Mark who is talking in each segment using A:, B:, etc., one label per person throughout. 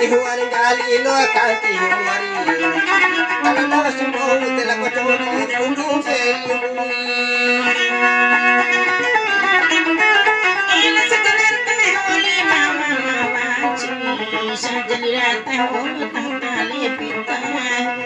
A: Ihuan galino kanti humari. Alala sumo utela ko chori undung selumuni.
B: Ila setelan teh oli mama waci sajelia teh tang tali pitahui.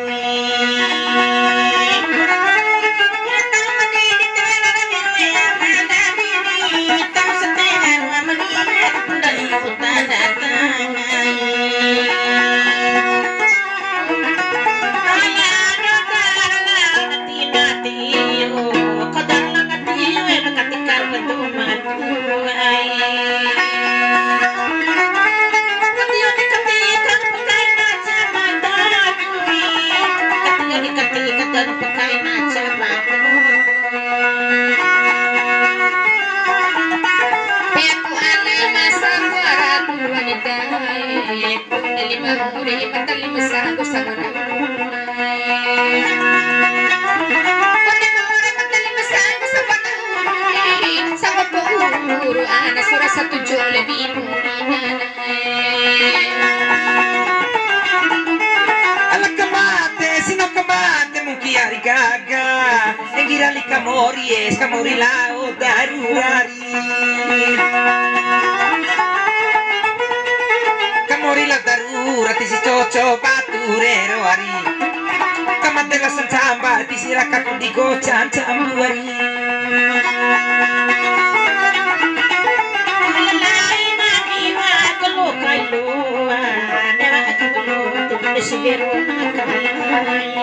B: Kamori lao darurari Kamori la darurati si coco paturero ari Kamatela santamba ti si rakaku di gocan cambuari Lalai mami wa kelo kailua Nera kelo tu besivero makalai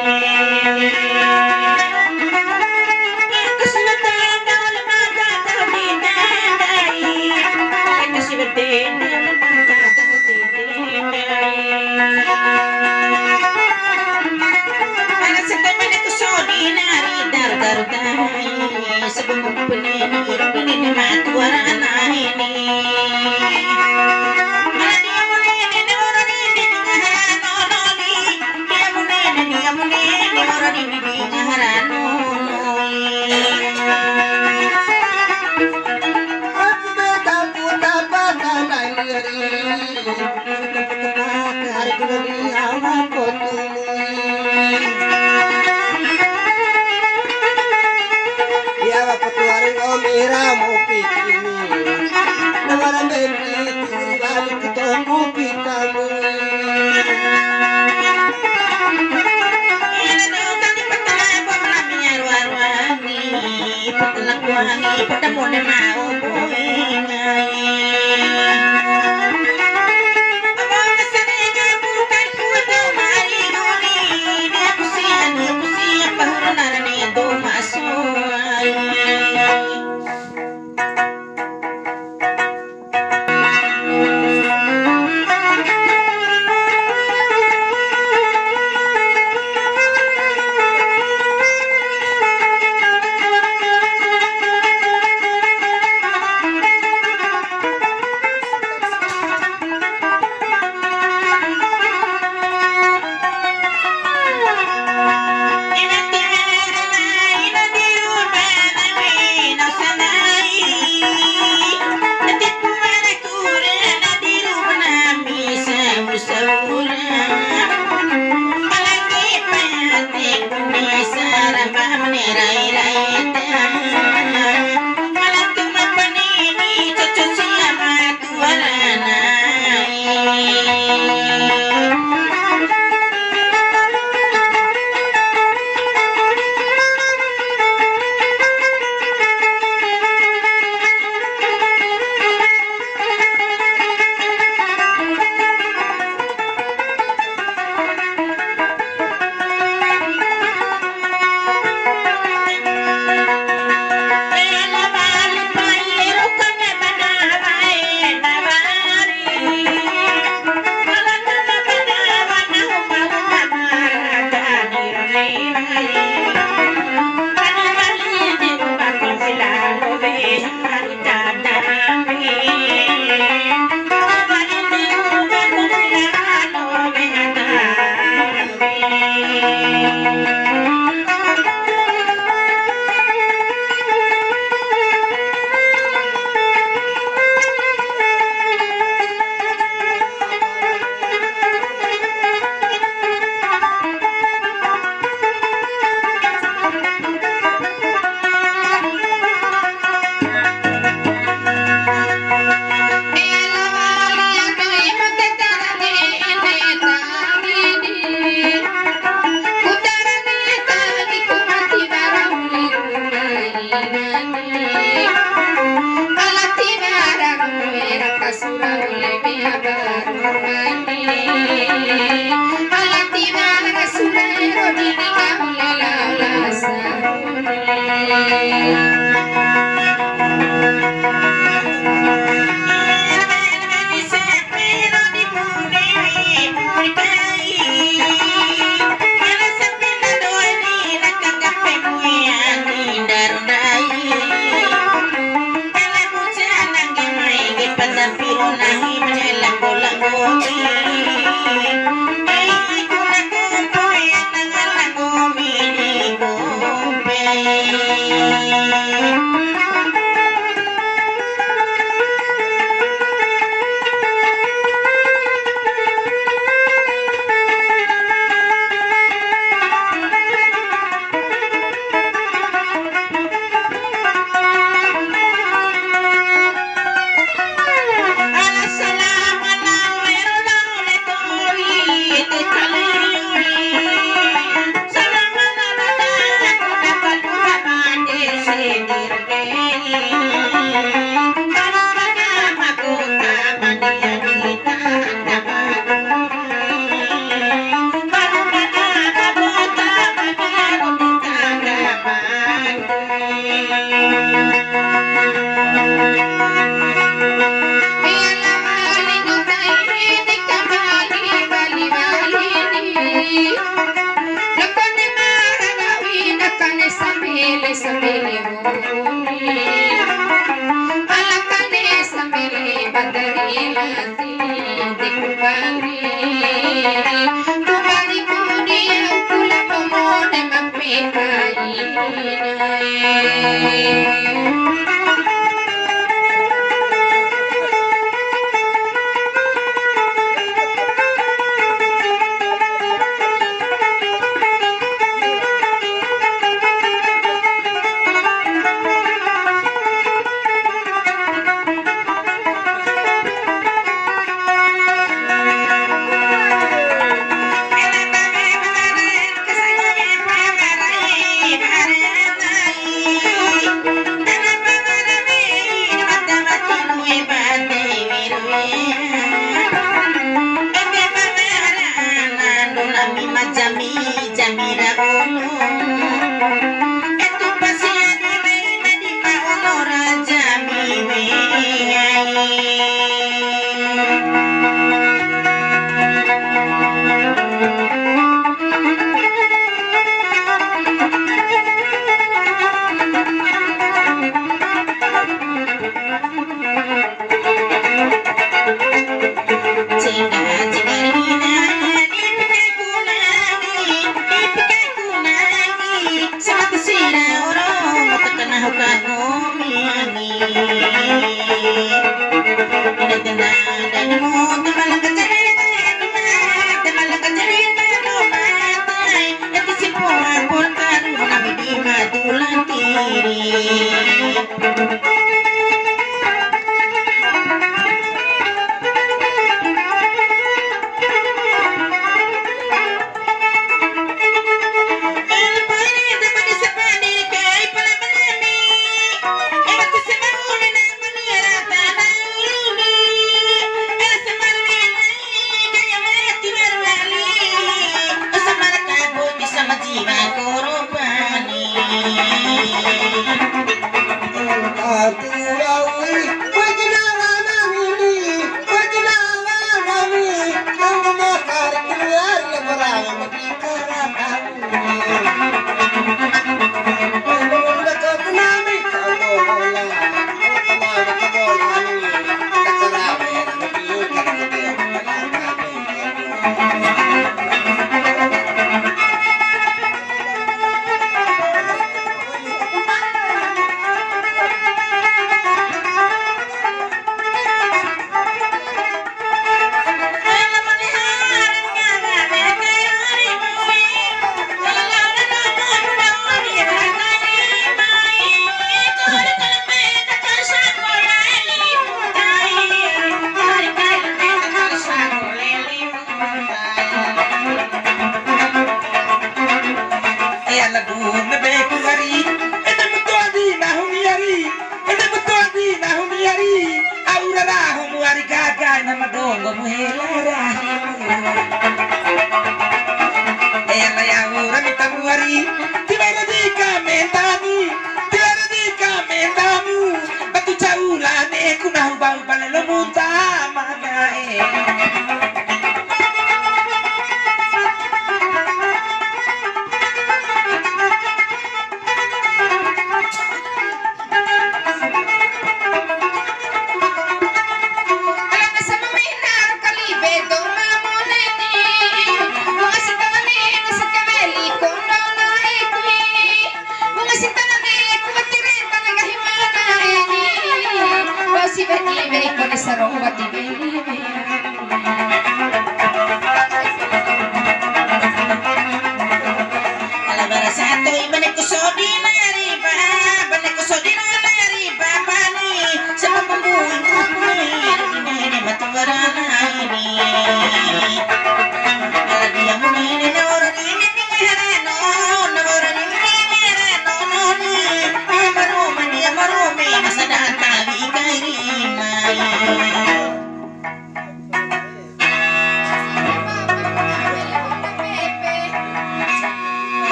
B: Sarong wati beli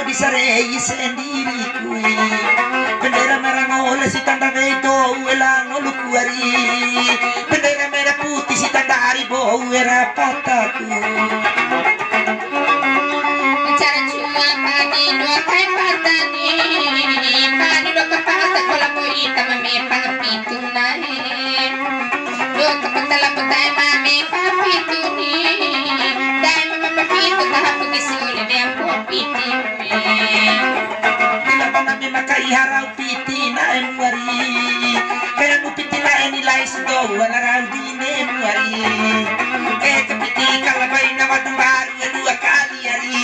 B: disarei sendiri kui bendera merah ngoleh si tanda vedo elang olukuari bendera merah putih si tanda haribo era pataku
C: Cara cuma pani dua kai patani pani dua kapata kola moita mame papitu nae dua kapata la putai mame papitu ni dai mama papitu tahap kisule dia popiti
B: bila banami makai harau piti na emuari kaya mu piti la enilai sido wala raudi ne emuari kaya kapiti kalabai na madumbaru dua kali hari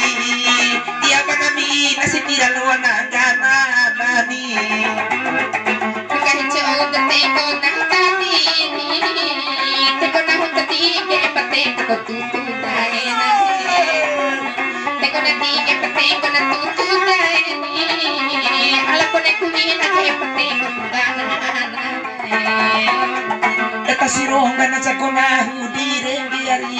B: dia banami nasitira luar nangana nani
C: kahit sa old teko na kanini teko na hunta tige pateko ko tutudai na teko na tige pateko na tutudai ala ko na kumina kaya pateko kugana
B: eta sironga na chakona hudire biari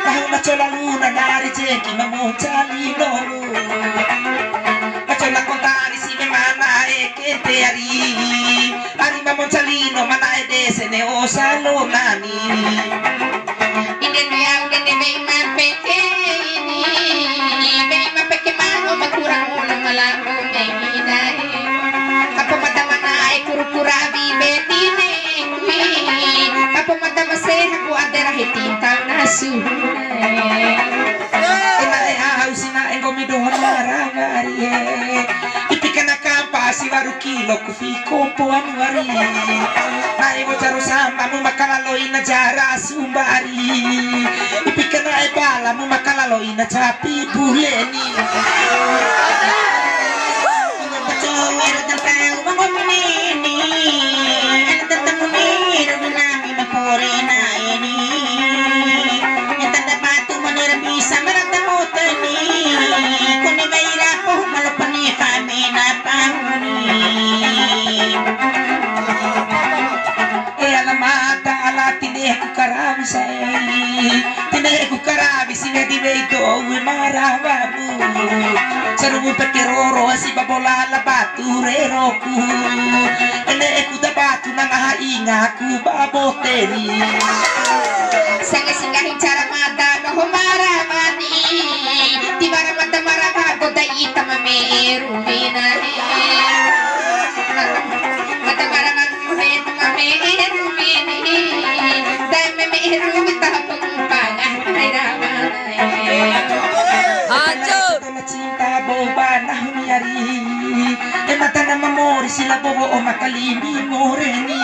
B: kahuna chola luna nari cheki mamochali noru machola kontari si mana ekete ari mamochalino mana edese ne osalo nani
C: inde no yang inde be man peke ini be man peke mano makurang ulo malago be hinai apa mata mana ai kura bibe tine kui apa mata maseh aku adera hitinta nasu
B: ina e hausina engomido marangari ipikana kampa si warukilo kufiko poanuari na iwo jaro samba mu makalalo ina jara sumbari ipikana e bala mu makalalo ina capi buleni karabi sai tine ku karabi singa di veito we maravabu sarumu pekeroro si babola la bature roku ene ku da batu nang hainga ku baboteri
C: sange singahin cara mata no maramani tibara mata maravago da ita mame rumina mata maravago mame rumini dai mame rumita pangpanga ay
B: Hancur cinta boba nah miari mata na memori sila bobo o makalimi moreni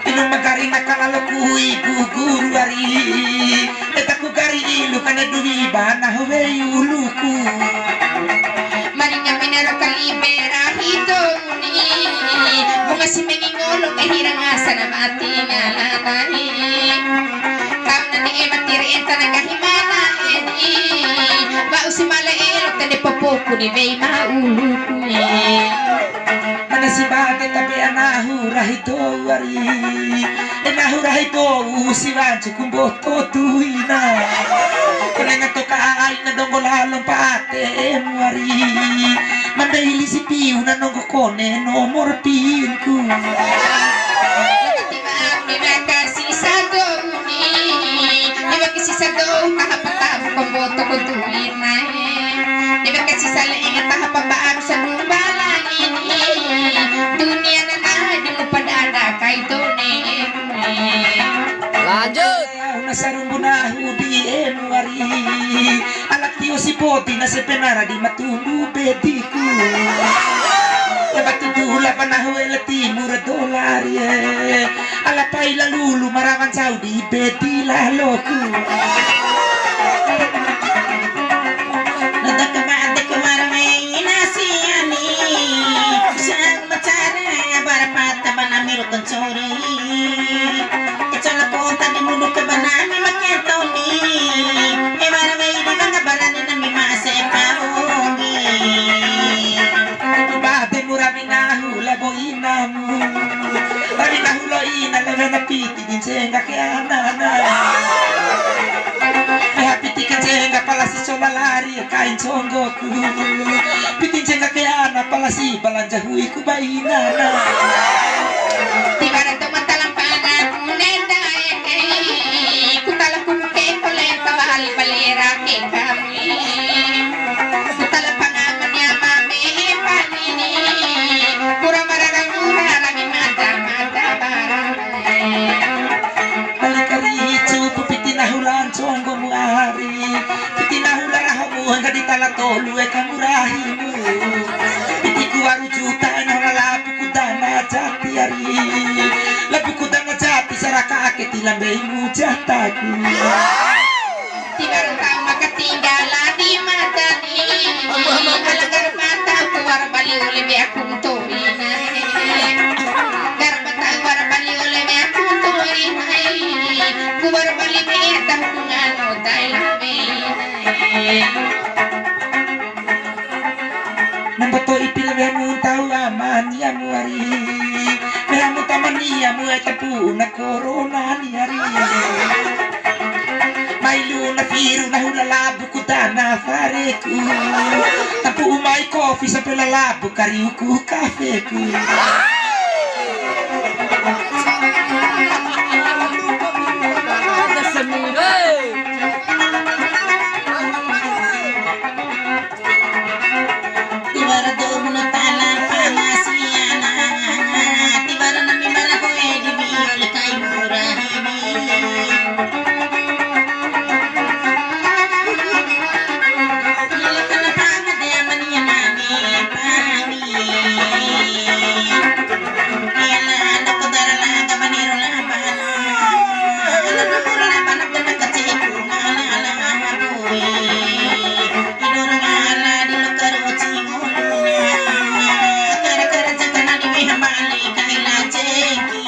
B: inu magari nakalalo kui guguru ari ku gari ilu kana duwi bana we uluku
C: marinya minero kalibera hitoni bunga si mengingolo kahirang asa na mati ngalanani kam na ni ematiri enta na kahimana eni ba usi malaelo tande popoku ni vei mauluku
B: mana si bagay tapi anahu rahito ari anahu rahito si wancho kumboto tuina kung nga to kaay na donggo lalong paate emuari mandahili si piu na nunggo kone no morpin ku
C: pemboto ko tuwin na di ba kasi sa laing tahapabaan sa lumbalan ini dunia na di mo padana kay donen
B: lanjut nasarumbo na hudi emuari anak tiyo si poti na si penara di matundu betiku batutula panahuela timur dolari alapay lalulu maraman saudi beti laloku Piti ka jenga pala si sola lari kain songgoku bikin jengka keana palasi balanja hui ku bainana
C: Tibara to matalampangan nenda kutala kumuke kole kawal balera ke kami kutala pangaman ya mame panini pura mararang rami mata barang
B: Balikaricu pupitinahulan songgo mu ari pitinahulan rahomu hangga ditala tolu kamurahimu pitiku waru juta enora lapu kudana jati ari lapu kudana jati saraka ake tilambeimu jataku
C: Tibara tau makatinggalan di mata ni alagar mata kuwar bali uli be akong tuina garbata war bali uli be akong tuina kuwar bali be atang kungano dahil be
B: Nambato ipilawemu tau aman ya muari Meramu tamania mu etapu na corona ni ari Mailu na firu na hulalabu kutana fareku Tapu umay coffee sa pelalabu kariuku kafeku
D: Tibara do munutala pangasiana Tibara nami marako edi biol kay murahimi Lili kana panga de amania mami pami Yala anak ko darala kamaniro la bana Ala namura la bana kana kachiku ala ala abuy Idora ala di lokar ochingo Kara-kara jakana di mihamali kaila ceki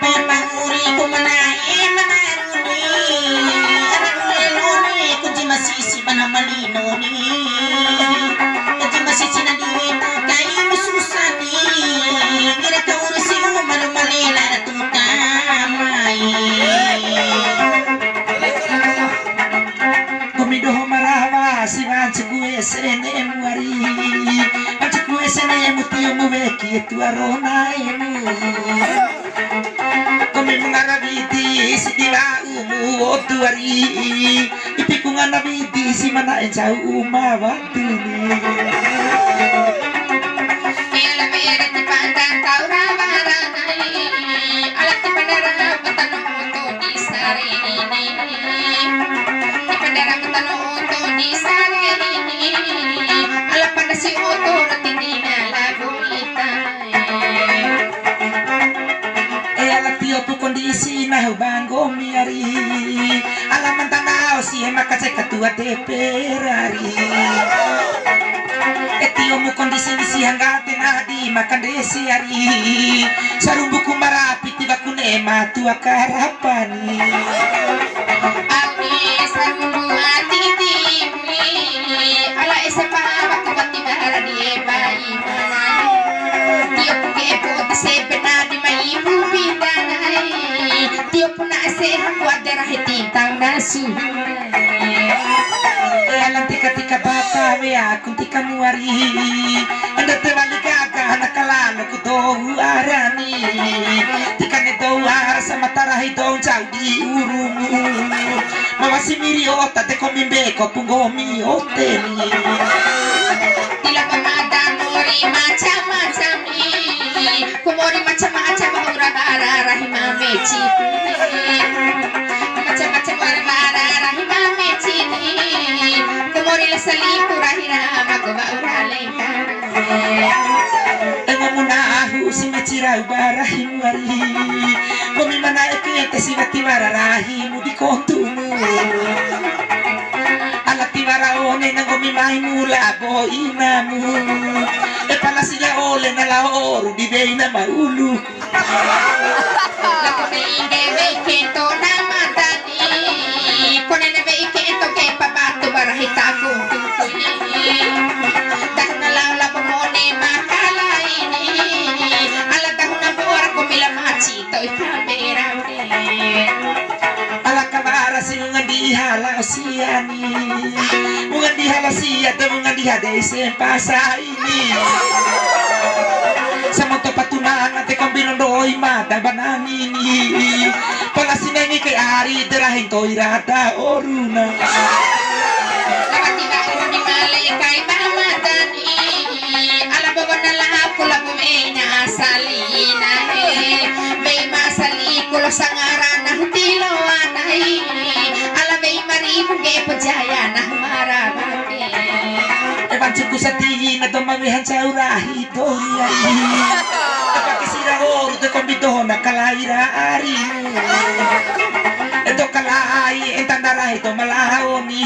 D: Pepanguri ko manae manaruni Araruleloni kunji masisi panamalino ni Kunji masisi na diwita kay mususani Ngira ka urusi umalumalila na tutamay
B: Komidoho marawa si manchiku esene muari Manchiku esene mutio muveki etu arona emu Komi mengarabiti si diwa umu otuari Ipikungan nabiti si mana enjau umawatini
C: Kela mere ti pandang tau rawaranai alat ti pandara matano to di sarini ti pandara matano to di sarini alat pada si oto ratindina labuita
B: Alatio tu kondisi na bango miari Alaman tanao si makacek ketua DPR-ari Etio mu kondisi di siang gate nadi makan desi ari Sarumbuku marapi tiba kunema tua karapani
C: Auni sarundu ati timi ala esa pa waktu bati bara di bai Tio puke po di sepena di mai bubidanai Tio puna ase kuat darah hitintang nasu
B: Alam tika-tika bata wea kuntika muari Anda tewali gaga nakalalo kutohu arani Tika neto arasa matarahi dong jauh di urumu Mawasi miri ota te komimbe ko pungomi oteni
C: Tila pamada mori macam-macam kumori macam-macam ura bara rahima meci macam-macam ura bara rahima meci kumori lesali kurahira magwa ura leka
B: Engo munahu si mechirau barahimu ari Komi mana ekete si mati mararahimu di kontumu Alati maraone na gomi maimu labo inamu E pala siya ole na laoru di beina maulu
C: Laku neinde veikento namatani Konene veikento ke papatu barahita kututuni Dah nalang lapo mone
B: nungan di hala siani nungan di hala sia te nungan di hade sen pasa ini sama to patunang ate kombinon doi mata bananini palasinengi kay ari terahin to irata oruna
C: Tiba di malay kay mamadani ala baba na lahat ko lang na asalina may masali ko lo sangaran na hutilo anay ala may maribong epo jaya na marabati
B: evanci ko sa tingin na dumamihan sa urahi to niyay napakisira oro te kombito na kalaira ari ito kalay entandara ito malahoni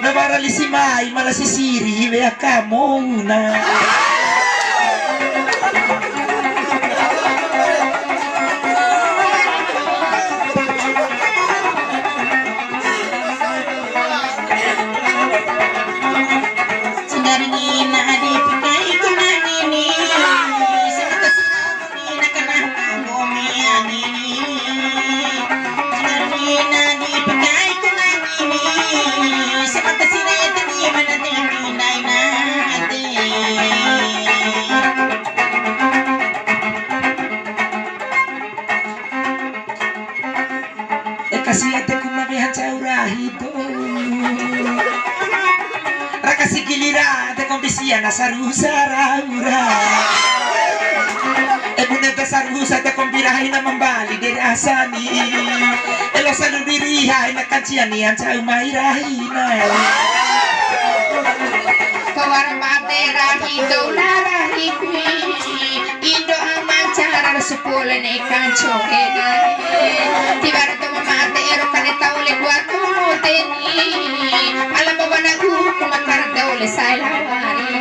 B: nabaralisimay malasisiri vea kamona Kasiate kumabihan sa urahito rakasi gilira te kombisia na sarusa raura ebuneta sarusa te kombirahay na mambali de asani elo salubirihay na kansianian sa umairahina
C: kawara matera hito larahi indo ang mancara supula na ikancho tibara to mamatero kaneta uli guato teni alam ba na kumakarda uli sa ilawari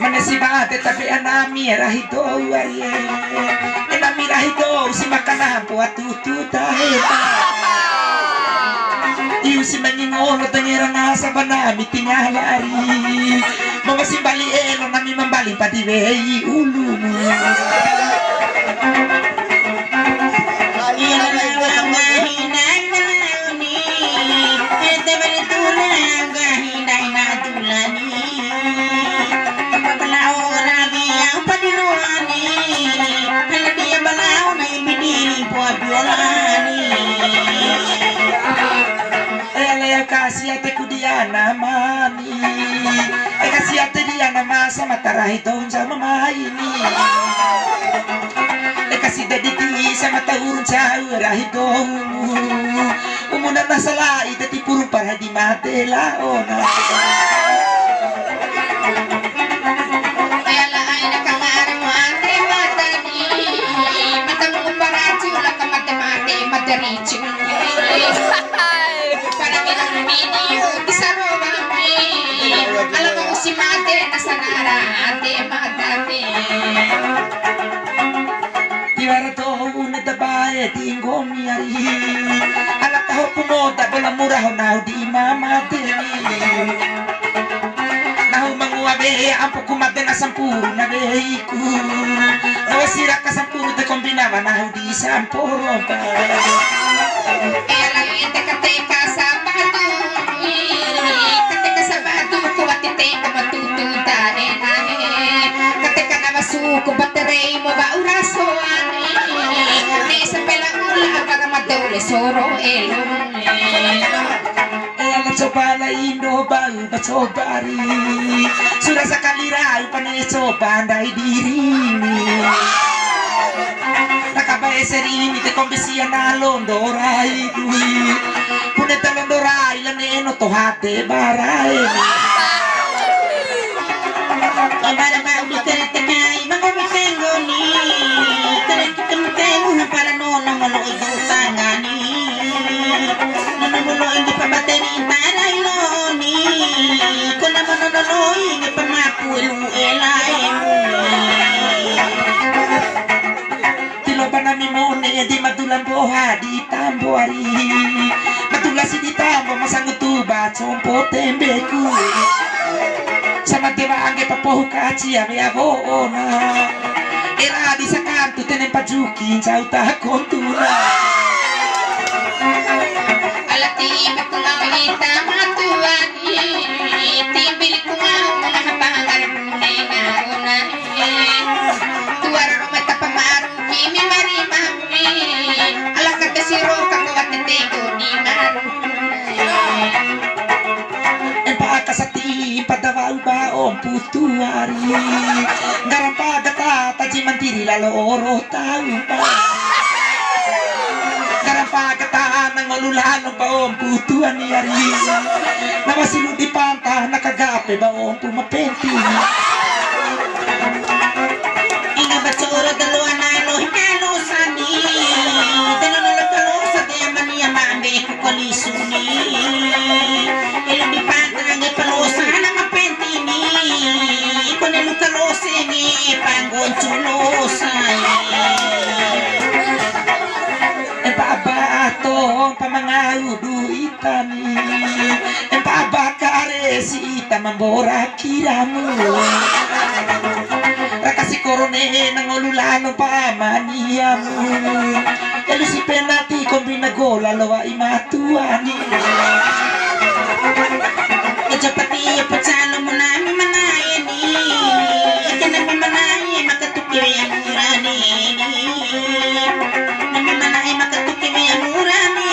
B: manesibate tapi anami rahito wariye enami rahito si makanapo atututa iu si mangingolo tengera nasa banami tingalari mama si bali elo nami mambali patiwei ulumu kasiate kudiana mani kasiate diana masa matarahito sa mama ini kasida diti sa matahurun sa urahito umuna na sala itati puro para di mate laona
C: ayala ay nakamara mo ate matani matamo kumparatsi wala ka mate madarichi alam mo si mate nasa nara ate madate
B: tiwara to una tabae tinggomi ari anak tahu pumonta bola murah na di mama teni nahu manguabe ampo kumate na sampuru na beiku nawasira ka sampuru te kombinava nahu di samporo
C: ela ite kateka sa batu kateka sa batu kuwatite kamatututa kateka na masuko baterei mo ba uraso ani sa pela ula para madole soro elon
B: ela coba indo bau bacobari sudah sekali rai pane coba andai diri nakabae serini te kombisia na londorai dui puneta londorai la neno to hate barai
D: Para mau dikeretekai mangomitenggoni keretekai para nono mono ibu tangani nono mono indi pabateni tarai loni kona mono nono indi pamaku elu elai
B: tiloba na mimone di matulang boha di tamboari matulasi di tambo masangutuba compo tembeku sama teba angge papohu kaci ame avona era di sakantu tenen pajuki cauta kontuna om putu hari Ngarampa gata taji mantiri lalo oro tahu pa Ngarampa gata nangolulano pa om putu ani hari Nama silu di pantah nakagape ba om pumapenti
D: Ina bacoro dalawa na no halo sani Dalawa na kalo sa diamani amambe ko kalisuni Ilo di patang e palosa na mapentini Kone lukalose ni panggon chulosa
B: Ato pamangarudu itani Empabakare si ita mambora kiramu Rakasi korone nangolulano pa maniamu Elu si penati kombina gola loa imatuani
D: Ejapati pacalo mo nami manayani Kanami manayi makatukiri ang murani Nami manayi makatukiri ang murani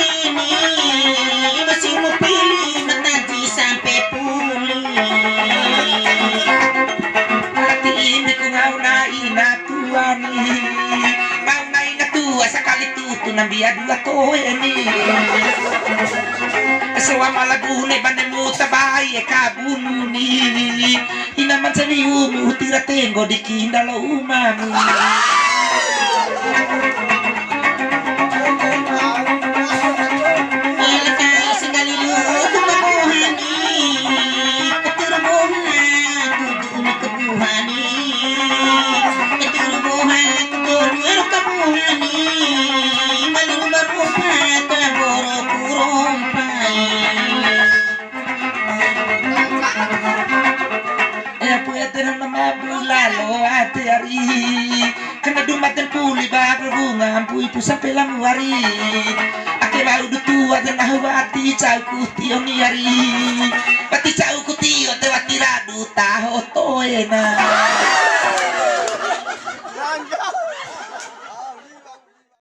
D: Masing mo pili mataji sampai puli
B: Ati ini ko ngauna inatuani Ngauna inatua sakali tutu nambia dua toeni Sewa malagune banemu tabai e kabununi Inaman sani umu tira tengo di kindalo umami
D: Ilakay sa galilo kumabuhani Katurubuhan Kuduni kabuhani Katurubuhan Kuduni kabuhani Malumarupa Kaboro kurompay
B: Pwede na mabulalo ate ari Kana dumating puli bago bunga Ampuy po sa pelang wari Ake maudutua dan ahwati Chau kuti o niyari Pati chau kuti o te watiradu Taho toe na